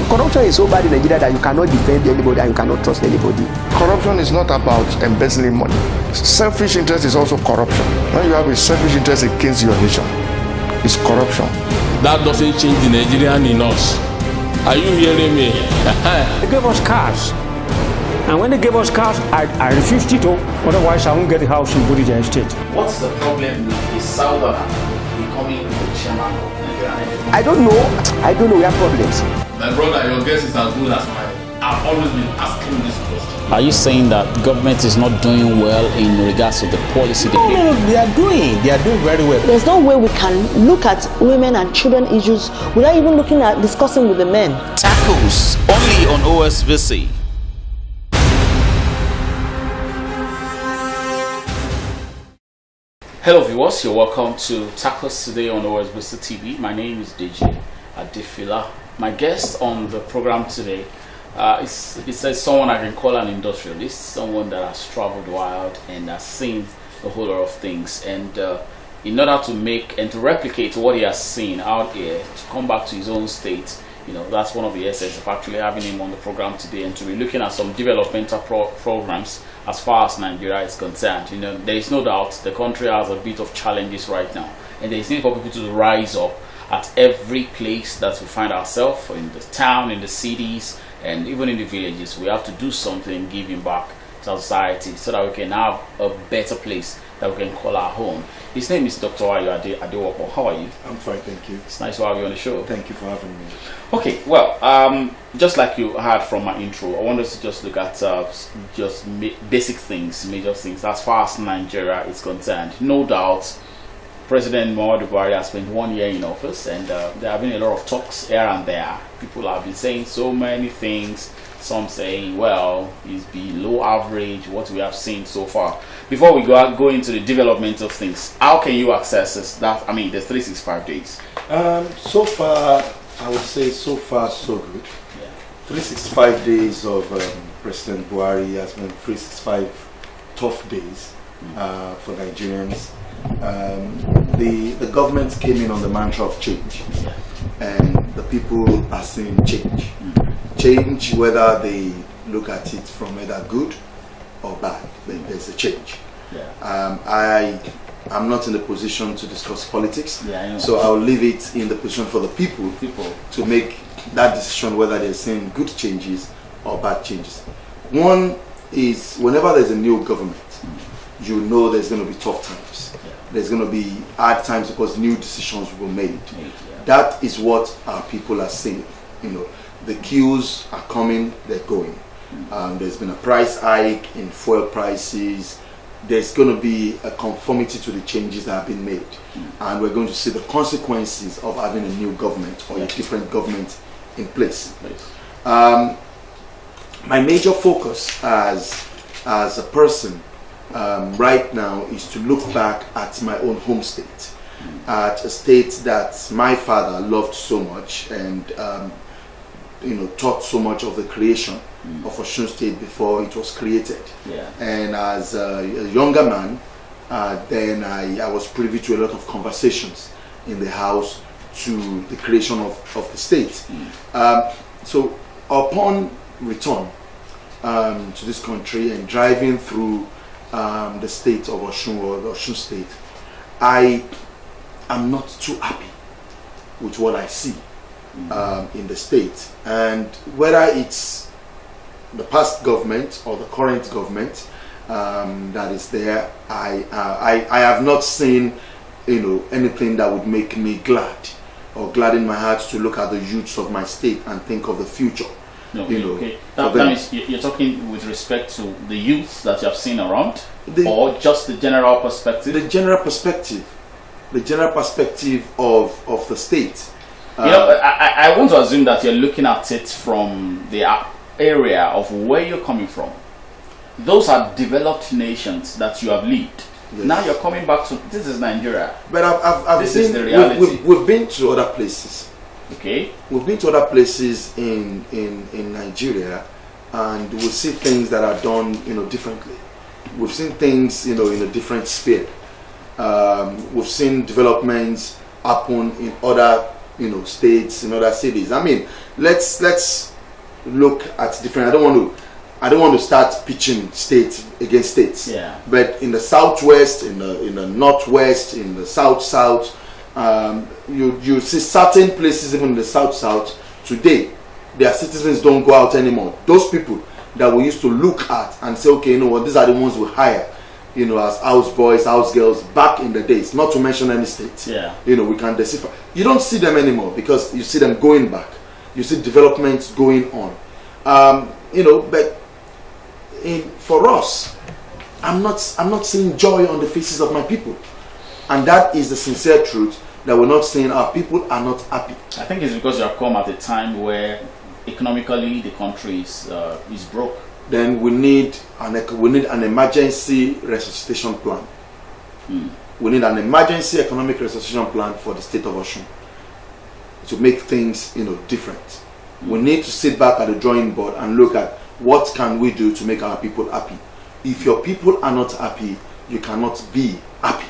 Corruption is so bad in Nigeria that you cannot defend anybody and you cannot trust anybody. Corruption is not about embezzling money. Selfish interest is also corruption. When you have a selfish interest against your nation, it's corruption. That doesn't change the Nigerian in us. Are you hearing me? They gave us cars. And when they gave us cars, I refused it. Otherwise, I won't get a house in Bodija Estate. What's the problem with the Southerner becoming the chairman of Nigeria? I don't know. We have problems. My brother, your guess is as good as mine. I've always been asking this question. Are you saying that government is not doing well in regards to the policy? No, they are doing very well. There's no way we can look at women and children issues without even looking at discussing with the men. Tackles only on OSBC. Hello viewers, you're welcome to Tackles today on OSBC TV. My name is DJ Adefila. My guest on the program today is someone I can call an industrialist, someone that has traveled wild and has seen a whole lot of things. And in order to make and to replicate what he has seen out here, to come back to his own state, that's one of the essence of actually having him on the program today, and to be looking at some developmental programs as far as Nigeria is concerned. There is no doubt the country has a bit of challenges right now, and there is need for people to rise up at every place that we find ourselves, in the town, in the cities, and even in the villages. We have to do something, giving back to society, so that we can have a better place that we can call our home. His name is Dr. Ayoade Adewopo. How are you? I'm fine, thank you. It's nice to have you on the show. Thank you for having me. Okay, well, just like you heard from my intro, I want us to just look at just basic things, major things, as far as Nigeria is concerned. No doubt, President Muhammadu Buhari has spent 1 year in office, and there have been a lot of talks here and there. People have been saying so many things. Some saying, well, it's below average, what we have seen so far. Before we go into the development of things, how can you access this? The 365 days? So far, I would say so far so good. Yeah. 365 days of President Buhari has been 365 tough days for Nigerians. The government came in on the mantra of change, and the people are seeing change. Change, whether they look at it from either good or bad, then there's a change. I'm not in the position to discuss politics, so I'll leave it in the position for the people to make that decision whether they're seeing good changes or bad changes. One is, whenever there's a new government, you know there's going to be tough times. There's going to be hard times because new decisions will be made. That is what our people are seeing. The queues are coming, they're going. There's been a price hike in fuel prices. There's going to be a conformity to the changes that have been made. And we're going to see the consequences of having a new government or a different government in place. My major focus as a person right now is to look back at my own home state, at a state that my father loved so much and taught so much of the creation of Osun State before it was created. And as a younger man, then I was privy to a lot of conversations in the house to the creation of the state. So upon return to this country and driving through the state of Osun, or the Osun State, I am not too happy with what I see in the state. And whether it's the past government or the current government that is there, I have not seen anything that would make me glad or gladden my heart to look at the youths of my state and think of the future. Okay. That means you're talking with respect to the youth that you have seen around, or just the general perspective? The general perspective of the state. I want to assume that you're looking at it from the area of where you're coming from. Those are developed nations that you have lived. Now you're coming back to, this is Nigeria. But this is the reality. We've been to other places. Okay. We've been to other places in Nigeria, and we see things that are done differently. We've seen things in a different sphere. We've seen developments happen in other states, in other cities. I mean, let's look at different. I don't want to start pitching states against states. Yeah. But in the southwest, in the northwest, in the south, you see certain places, even in the south today, their citizens don't go out anymore. Those people that we used to look at and say, okay, these are the ones we hire, as house boys, house girls back in the days, not to mention any states. Yeah. We can decipher. You don't see them anymore because you see them going back. You see developments going on. But for us, I'm not seeing joy on the faces of my people. And that is the sincere truth, that we're not saying our people are not happy. I think it's because you have come at a time where economically the country is broke. Then we need an emergency resuscitation plan. We need an emergency economic resuscitation plan for the state of Osun to make things different. We need to sit back at the drawing board and look at what can we do to make our people happy. If your people are not happy, you cannot be happy.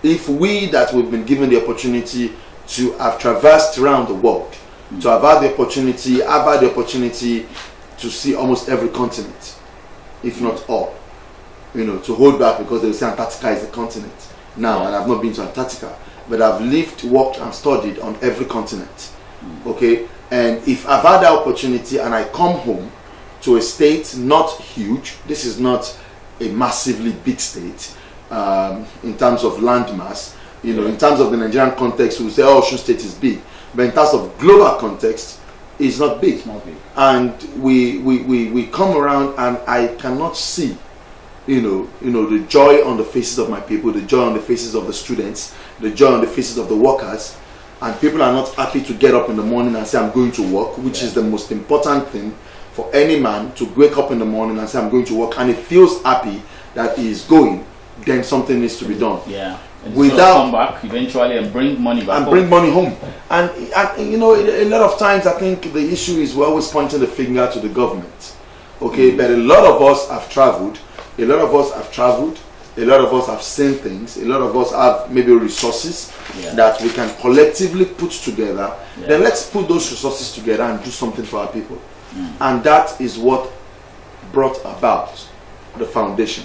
If we've been given the opportunity to have traversed around the world, to have had the opportunity to see almost every continent, if not all, to hold back because they will say Antarctica is a continent now, and I've not been to Antarctica, but I've lived, worked, and studied on every continent. Okay, and if I've had that opportunity and I come home to a state not huge, this is not a massively big state in terms of land mass. In terms of the Nigerian context, we say, Osun State is big, but in terms of global context, it's not big. And we come around, and I cannot see, the joy on the faces of my people, the joy on the faces of the students, the joy on the faces of the workers, and people are not happy to get up in the morning and say, I'm going to work, which is the most important thing for any man, to wake up in the morning and say, I'm going to work, and he feels happy that he is going, then something needs to be done. Yeah. And without come back eventually and bring money back and home. bring money home. And a lot of times I think the issue is we're always pointing the finger to the government. Okay, but a lot of us have traveled. A lot of us have seen things. A lot of us have maybe resources that we can collectively put together. Then let's put those resources together and do something for our people. And that is what brought about the foundation.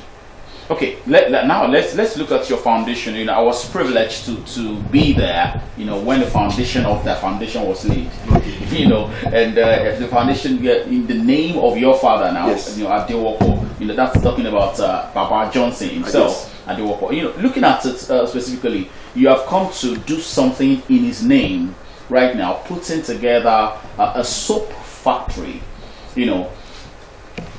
Okay, now let's look at your foundation. I was privileged to be there, when the foundation of that foundation was laid. And the foundation in the name of your father now, Adewopo. That's talking about Papa Johnson himself, Adewopo. Looking at it specifically, you have come to do something in his name right now, putting together a soap factory.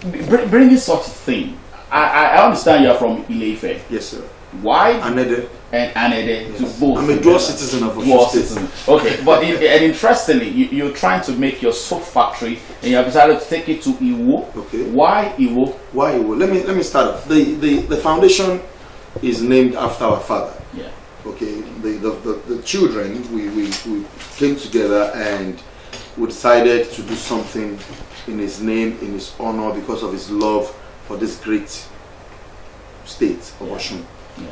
Bringing such a thing. I understand you are from Ile-Ife. Yes, sir. Why? Anede. And Anede, to both. I'm a dual citizen of Osun State. Okay, but and interestingly, you're trying to make your soap factory, and you have decided to take it to Iwo. Okay. Why Iwo? Why Iwo? Let me start off. The foundation is named after our father. Yeah. Okay. The children we came together and we decided to do something in his name, in his honor, because of his love for this great state of Osun. Yeah.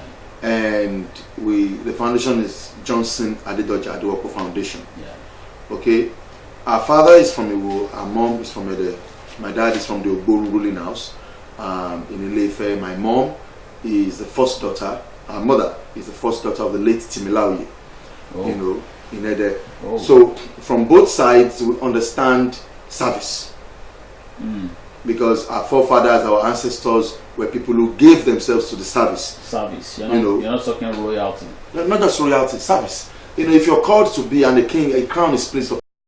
And the foundation is Johnson Adedoja Adewopo Foundation. Yeah. Okay. Our father is from Iwo, our mom is from Ede, my dad is from the Ogboru ruling house in Ile-Ife. My mom is the first daughter, our mother is the first daughter of the late Timilaoye, in Ede. Oh. So from both sides we understand service. Because our forefathers, our ancestors were people who gave themselves to the service. Service. You're not talking royalty. Not just royalty, service. If you're called to be, and a crown is placed